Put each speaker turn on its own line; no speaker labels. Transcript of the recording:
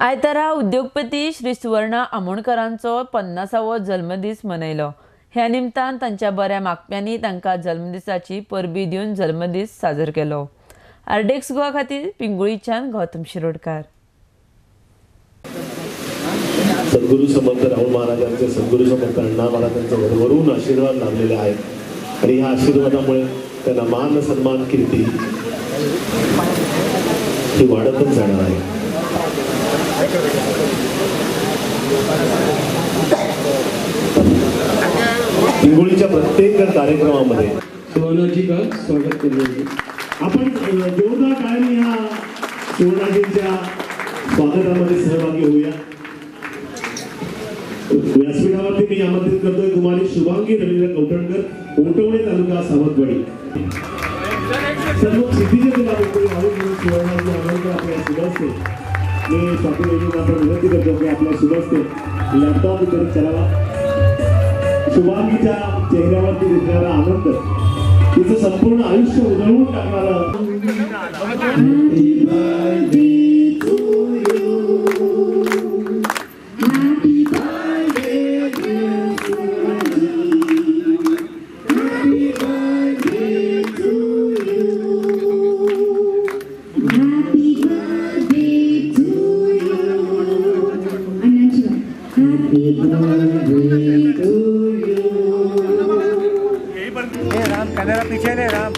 आयतारा उद्योगपती श्री सुवर्णा आमोणकरांचो 50वो जल्मदीस मनयलो। ह्या निमतान तांच्या बऱ्या मागप्यांनी तांकां जल्मदिसाची परबीं दिवन जल्मदीस साजर केलो। आरडेक्स गोवा खातीर पिंगुळीच्यान गौतम शिरोडकार।
सद्गुरू समर्थ राहुल महाराजांचे सद्गुरू समर्थ अण्णा महाराजांचे वरून आशीर्वाद लाभलेले आहेत आणि ह्या आशीर्वादामुळे त्यांना मान सन्मान कीर्ती ही वाढतच जाणार आहे। हिंगोलीच्या प्रत्येक कार्यक्रमामध्ये
सुवर्णाजी का स्वागत केले।
आपण जोरदार टाळ्यांनी ह्या सुवर्णाजींच्या स्वागतामध्ये सहभागी होऊया। व्यासपीठावरती मी आमंत्रित करतोय कुमारी शुभांगी रवींद्र कौटणकर, उमटवणे तालुका सावंतवाडी। सर्व सिद्धीचे दिलावरी सुवर्णाजी आमोणकर आपल्या सुबस्ते मी स्वाती वैद्यनाथ विनंती करतो की आपल्या सुबस्ते लॅपटॉप वितरित करावा। शुभांगीच्या चेहऱ्यावरती दिसणारा आनंद तिचं संपूर्ण आयुष्य उजळवून टाकणारं।
राम कैमरा पीछे ले राम।